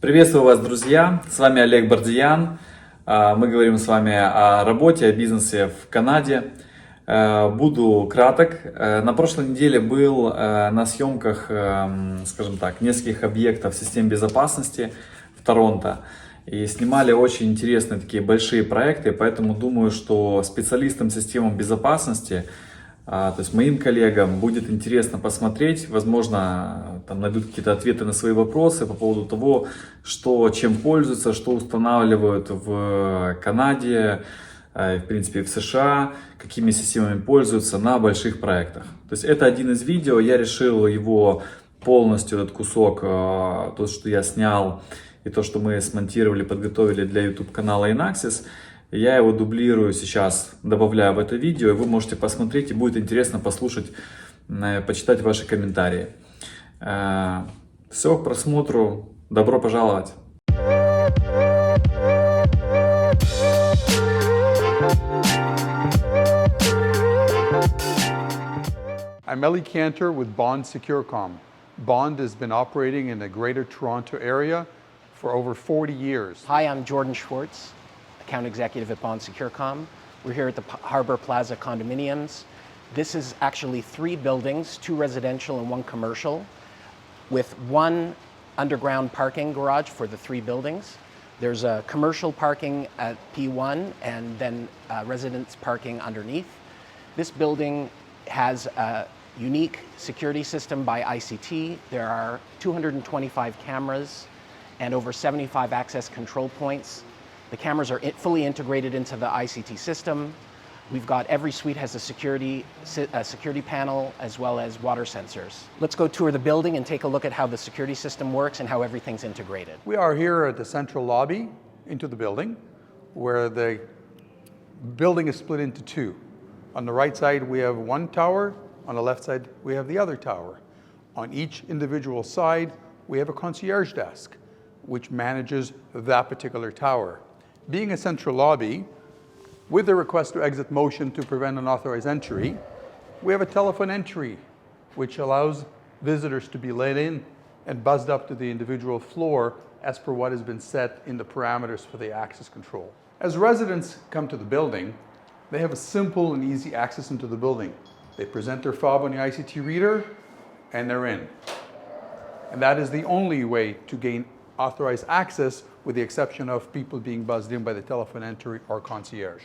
Приветствую вас, друзья! С вами Олег Бардиян. Мы говорим с вами о работе, о бизнесе в Канаде. Буду краток. На прошлой неделе был на съемках, скажем так, нескольких объектов систем безопасности в Торонто. И снимали очень интересные такие большие проекты, поэтому думаю, что специалистам систем безопасности, то есть моим коллегам, будет интересно посмотреть, возможно, там найдут какие-то ответы на свои вопросы по поводу того, чем пользуются, что устанавливают в Канаде, в принципе в США, какими системами пользуются на больших проектах. То есть это один из видео, я решил его полностью, этот кусок, то, что я снял, и то, что мы смонтировали, подготовили для YouTube канала Inaxis, я его дублирую сейчас, добавляю в это видео, и вы можете посмотреть, и будет интересно послушать, почитать ваши комментарии. Все, к просмотру. Добро пожаловать! I'm Ellie Cantor with Bond Securicom. Bond has been operating in the Greater Toronto area for over 40 years. Hi, I'm Jordan Schwartz, account executive at Bond Securicom. We're here at the Harbor Plaza condominiums. This is actually 3 buildings, 2 residential and 1 commercial, with 1 underground parking garage for the 3 buildings. There's a commercial parking at P1 and then residence parking underneath. This building has a unique security system by ICT. There are 225 cameras and over 75 access control points. The cameras are fully integrated into the ICT system. We've got every suite has a security panel as well as water sensors. Let's go tour the building and take a look at how the security system works and how everything's integrated. We are here at the central lobby into the building, where the building is split into 2. On the right side, we have 1 tower. On the left side, we have the other tower. On each individual side, we have a concierge desk, which manages that particular tower. Being a central lobby, with the request to exit motion to prevent unauthorized entry, we have a telephone entry, which allows visitors to be let in and buzzed up to the individual floor as per what has been set in the parameters for the access control. As residents come to the building, they have a simple and easy access into the building. They present their fob on the ICT reader, and they're in. And that is the only way to gain authorized access, with the exception of people being buzzed in by the telephone entry or concierge.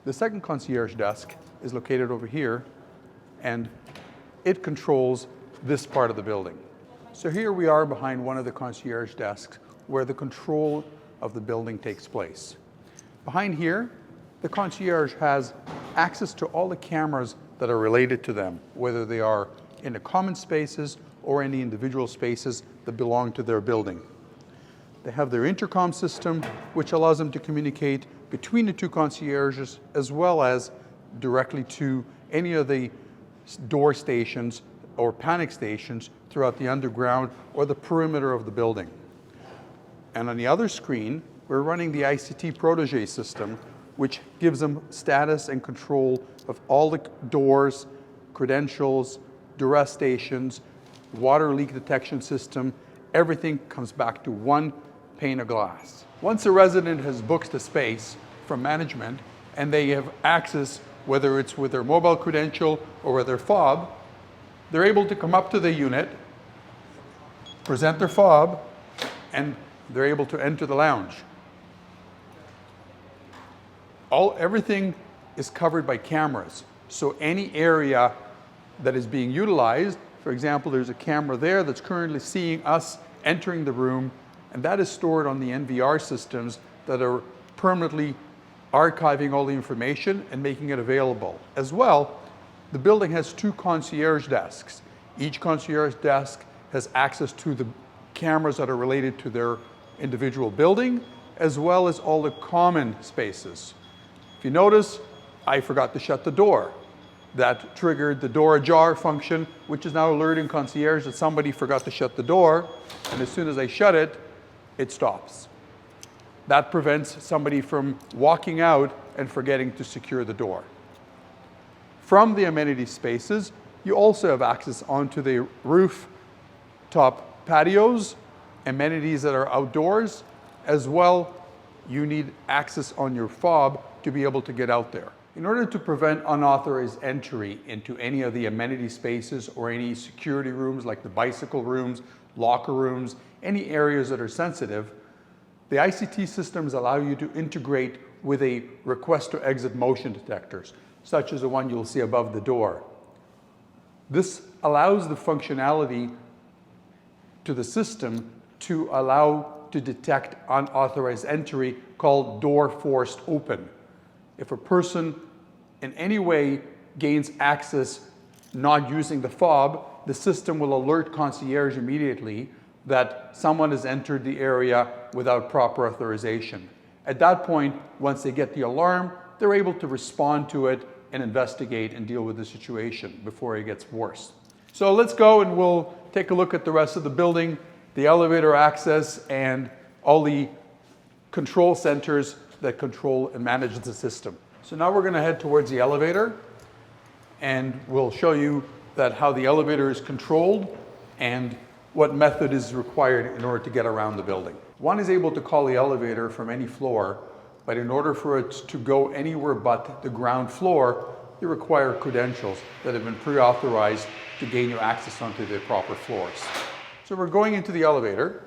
The second concierge desk is located over here, and it controls this part of the building. So here we are behind one of the concierge desks where the control of the building takes place. Behind here, the concierge has access to all the cameras that are related to them, whether they are in the common spaces or in the individual spaces that belong to their building. They have their intercom system, which allows them to communicate between the 2 concierges, as well as directly to any of the door stations or panic stations throughout the underground or the perimeter of the building. And on the other screen, we're running the ICT Protégé system, which gives them status and control of all the doors, credentials, duress stations, water leak detection system. Everything comes back to 1 pane of glass. Once a resident has booked a space from management and they have access, whether it's with their mobile credential or with their fob, they're able to come up to the unit, present their fob, and they're able to enter the lounge. Everything is covered by cameras. So any area that is being utilized, for example, there's a camera there that's currently seeing us entering the room, and that is stored on the NVR systems that are permanently archiving all the information and making it available. As well, the building has 2 concierge desks. Each concierge desk has access to the cameras that are related to their individual building, as well as all the common spaces. If you notice, I forgot to shut the door. That triggered the door ajar function, which is now alerting concierge that somebody forgot to shut the door, and as soon as I shut it, it stops. That prevents somebody from walking out and forgetting to secure the door. From the amenity spaces, you also have access onto the rooftop patios amenities that are outdoors. As well, you need access on your fob to be able to get out there. In order to prevent unauthorized entry into any of the amenity spaces or any security rooms like the bicycle rooms, locker rooms, any areas that are sensitive, the ICT systems allow you to integrate with a request to exit motion detectors, such as the one you'll see above the door. This allows the functionality to the system to allow to detect unauthorized entry called door forced open. If a person in any way gains access not using the fob, the system will alert concierge immediately that someone has entered the area without proper authorization. At that point, once they get the alarm, they're able to respond to it and investigate and deal with the situation before it gets worse. So let's go and we'll take a look at the rest of the building, the elevator access, and all the control centers that control and manage the system. So now we're going to head towards the elevator, and we'll show you that how the elevator is controlled and what method is required in order to get around the building. One is able to call the elevator from any floor, but in order for it to go anywhere but the ground floor, you require credentials that have been pre-authorized to gain you access onto the proper floors. So we're going into the elevator.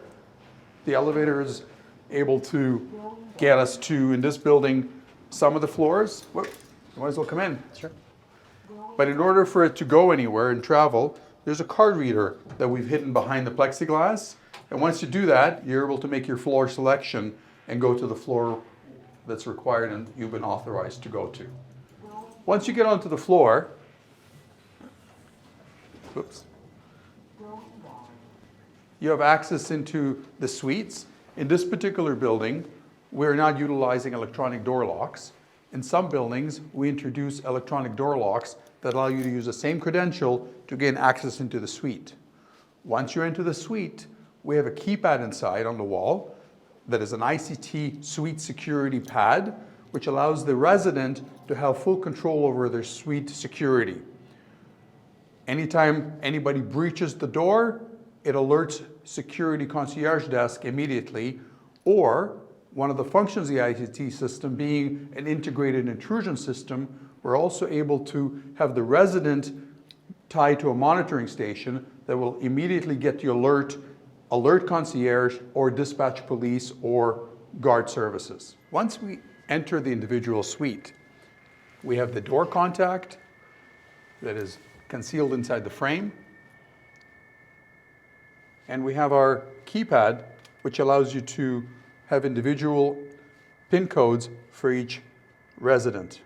The elevator is able to get us to, in this building, some of the floors. Well, you might as well come in. Sure. But in order for it to go anywhere and travel, there's a card reader that we've hidden behind the plexiglass. And once you do that, you're able to make your floor selection and go to the floor that's required and you've been authorized to go to. Once you get onto the floor, oops, you have access into the suites. In this particular building, we're not utilizing electronic door locks. In some buildings, we introduce electronic door locks that allow you to use the same credential to gain access into the suite. Once you're into the suite, we have a keypad inside on the wall that is an ICT suite security pad, which allows the resident to have full control over their suite security. Anytime anybody breaches the door, it alerts security concierge desk immediately, or one of the functions of the ICT system being an integrated intrusion system, we're also able to have the resident tied to a monitoring station that will immediately get the alert concierge or dispatch police or guard services. Once we enter the individual suite, we have the door contact that is concealed inside the frame. And we have our keypad, which allows you to have individual PIN codes for each resident.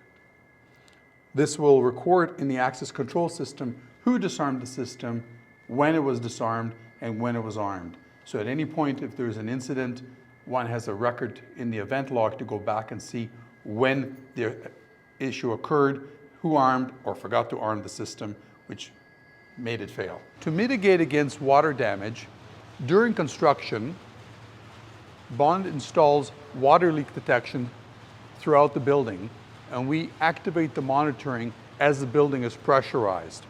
This will record in the access control system who disarmed the system, when it was disarmed, and when it was armed. So at any point, if there's an incident, one has a record in the event log to go back and see when the issue occurred, who armed or forgot to arm the system, which made it fail. To mitigate against water damage, during construction, Bond installs water leak detection throughout the building, and we activate the monitoring as the building is pressurized.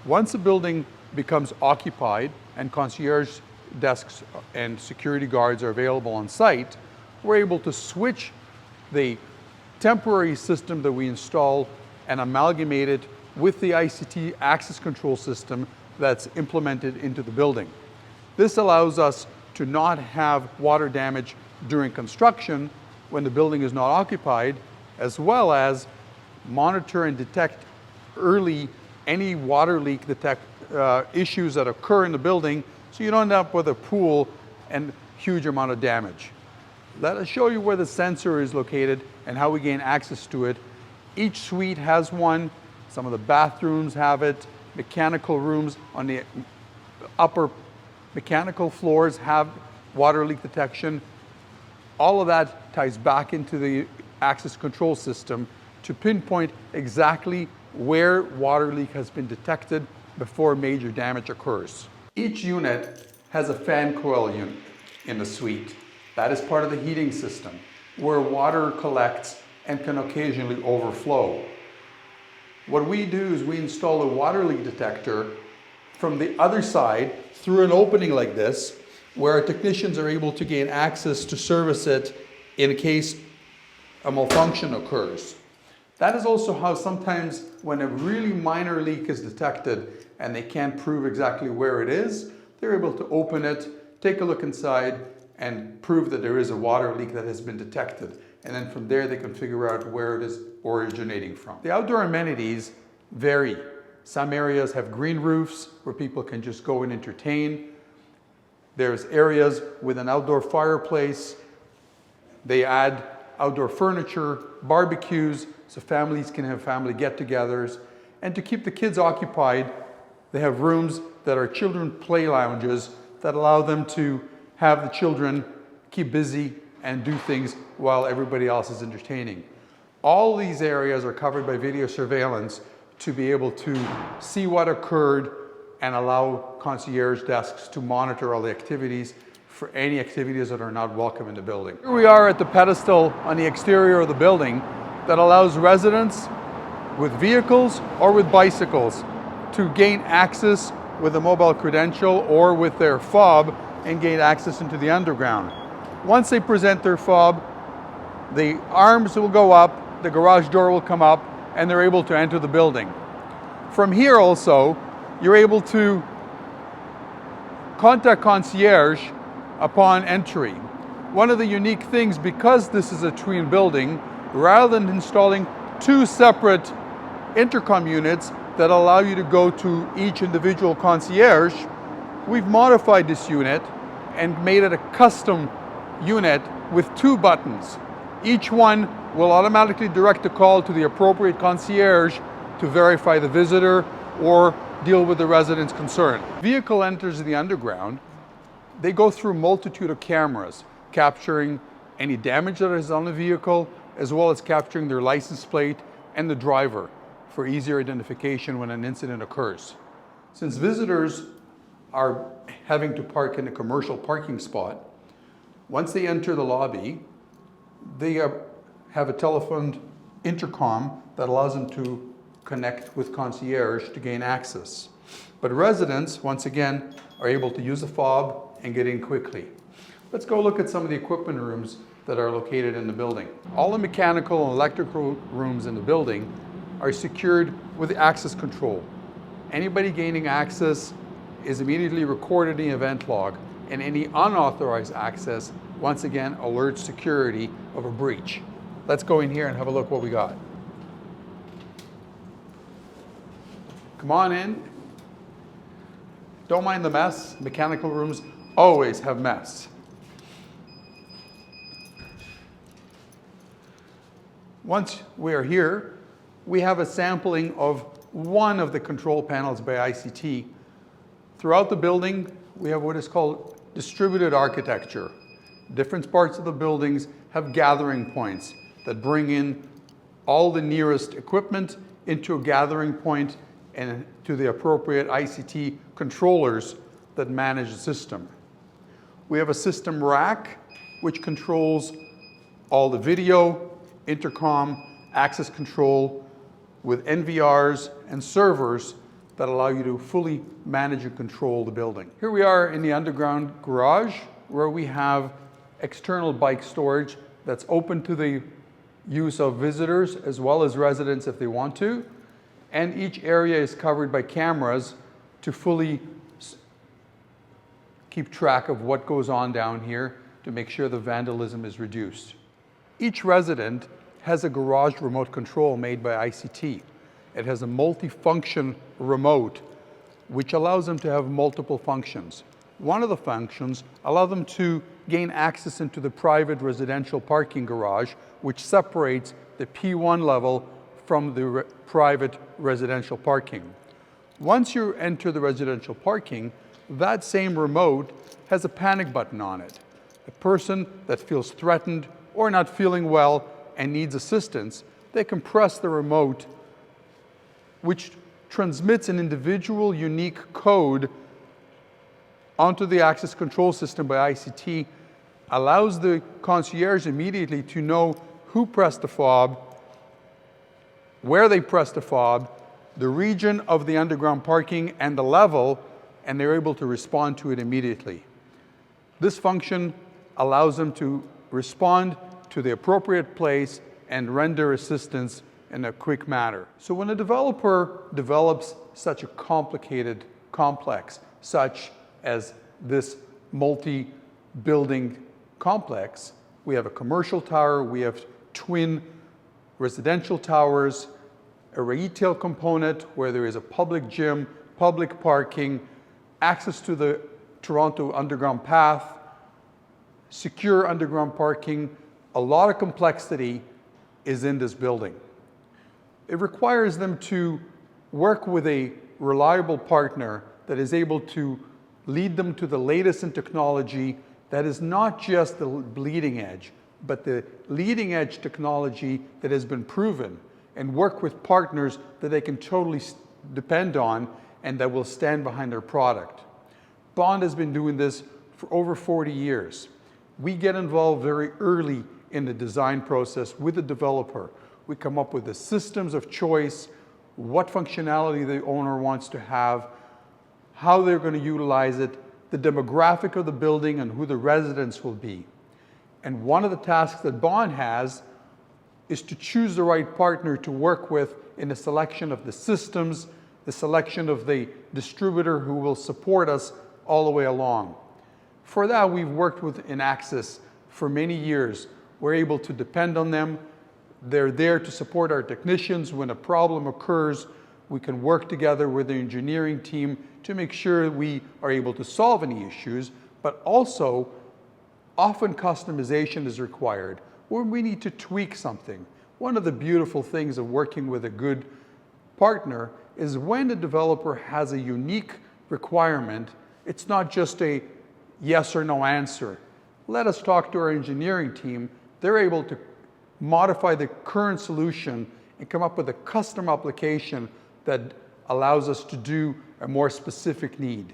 Once the building becomes occupied and concierge desks and security guards are available on site, we're able to switch the temporary system that we install and amalgamate it with the ICT access control system that's implemented into the building. This allows us to not have water damage during construction when the building is not occupied, as well as monitor and detect early any water leak issues that occur in the building, so you don't end up with a pool and huge amount of damage. Let us show you where the sensor is located and how we gain access to it. Each suite has one. Some of the bathrooms have it. Mechanical rooms on the upper mechanical floors have water leak detection. All of that ties back into the access control system to pinpoint exactly where water leak has been detected before major damage occurs. Each unit has a fan coil unit in the suite. That is part of the heating system, where water collects and can occasionally overflow. What we do is we install a water leak detector from the other side through an opening like this where our technicians are able to gain access to service it in case a malfunction occurs. That is also how sometimes when a really minor leak is detected and they can't prove exactly where it is, they're able to open it, take a look inside, and prove that there is a water leak that has been detected. And then from there they can figure out where it is originating from. The outdoor amenities vary. Some areas have green roofs where people can just go and entertain. There's areas with an outdoor fireplace. They add outdoor furniture, barbecues, so families can have family get-togethers. And to keep the kids occupied, they have rooms that are children play lounges that allow them to have the children keep busy and do things while everybody else is entertaining. All these areas are covered by video surveillance to be able to see what occurred and allow concierge desks to monitor all the activities for any activities that are not welcome in the building. Here we are at the pedestal on the exterior of the building that allows residents with vehicles or with bicycles to gain access with a mobile credential or with their fob and gain access into the underground. Once they present their fob, the arms will go up, the garage door will come up, and they're able to enter the building. From here also, you're able to contact concierge upon entry. One of the unique things, because this is a twin building, rather than installing two separate intercom units that allow you to go to each individual concierge, we've modified this unit and made it a custom unit with two buttons. Each one will automatically direct the call to the appropriate concierge to verify the visitor or deal with the resident's concern. Vehicle enters the underground. They go through a multitude of cameras, capturing any damage that is on the vehicle, as well as capturing their license plate and the driver for easier identification when an incident occurs. Since visitors are having to park in a commercial parking spot, once they enter the lobby, they have a telephoned intercom that allows them to connect with concierge to gain access. But residents, once again, are able to use the fob and get in quickly. Let's go look at some of the equipment rooms that are located in the building. All the mechanical and electrical rooms in the building are secured with access control. Anybody gaining access is immediately recorded in the event log, and any unauthorized access, once again, alerts security of a breach. Let's go in here and have a look what we got. Come on in. Don't mind the mess. Mechanical rooms always have mess. Once we are here, we have a sampling of one of the control panels by ICT. Throughout the building, we have what is called distributed architecture. Different parts of the buildings have gathering points that bring in all the nearest equipment into a gathering point and to the appropriate ICT controllers that manage the system. We have a system rack which controls all the video, intercom, access control with NVRs and servers that allow you to fully manage and control the building. Here we are in the underground garage where we have external bike storage that's open to the use of visitors as well as residents if they want to. And each area is covered by cameras to fully keep track of what goes on down here to make sure the vandalism is reduced. Each resident has a garage remote control made by ICT. It has a multi-function remote which allows them to have multiple functions. One of the functions allows them to gain access into the private residential parking garage, which separates the P1 level from the private residential parking. Once you enter the residential parking, that same remote has a panic button on it. A person that feels threatened or not feeling well and needs assistance, they can press the remote, which transmits an individual unique code onto the access control system by ICT, allows the concierge immediately to know who pressed the fob, where they pressed the fob, the region of the underground parking and the level, and they're able to respond to it immediately. This function allows them to respond to the appropriate place and render assistance in a quick manner. So when a developer develops such a complicated complex, such as this multi-building complex, we have a commercial tower, we have twin residential towers, a retail component where there is a public gym, public parking, access to the Toronto Underground Path, secure underground parking. A lot of complexity is in this building. It requires them to work with a reliable partner that is able to lead them to the latest in technology that is not just the bleeding edge, but the leading edge technology that has been proven, and work with partners that they can totally depend on and that will stand behind their product. Bond has been doing this for over 40 years. We get involved very early in the design process with the developer. We come up with the systems of choice, what functionality the owner wants to have, how they're going to utilize it, the demographic of the building, and who the residents will be. And one of the tasks that Bond has is to choose the right partner to work with in the selection of the systems, the selection of the distributor who will support us all the way along. For that, we've worked with Inaxis for many years. We're able to depend on them. They're there to support our technicians. When a problem occurs, we can work together with the engineering team to make sure we are able to solve any issues, but also often customization is required when we need to tweak something. One of the beautiful things of working with a good partner is when the developer has a unique requirement, it's not just a yes or no answer. Let us talk to our engineering team. They're able to modify the current solution and come up with a custom application that allows us to do a more specific need.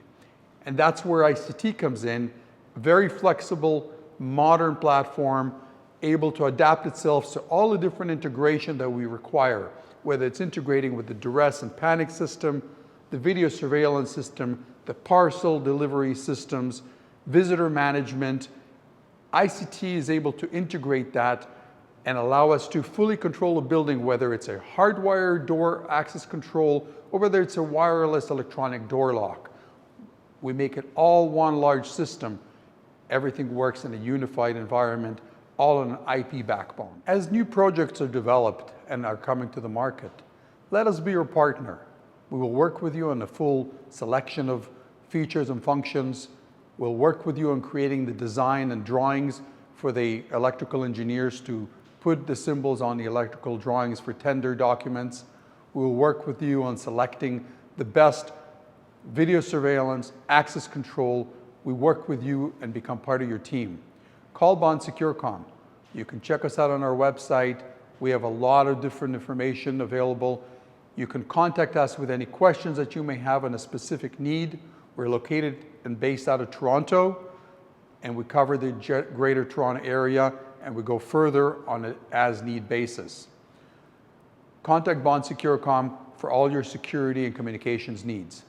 And that's where ICT comes in. Very flexible, modern platform, able to adapt itself to all the different integration that we require, whether it's integrating with the duress and panic system, the video surveillance system, the parcel delivery systems, visitor management. ICT is able to integrate that and allow us to fully control a building, whether it's a hardwired door access control or whether it's a wireless electronic door lock. We make it all one large system. Everything works in a unified environment, all on an IP backbone. As new projects are developed and are coming to the market, let us be your partner. We will work with you on the full selection of features and functions. We'll work with you on creating the design and drawings for the electrical engineers to put the symbols on the electrical drawings for tender documents. We will work with you on selecting the best video surveillance, access control. We work with you and become part of your team. Call Bond SecureCom. You can check us out on our website. We have a lot of different information available. You can contact us with any questions that you may have on a specific need. We're located and based out of Toronto, and we cover the Greater Toronto area, and we go further on an as-need basis. Contact Bond SecureCom for all your security and communications needs.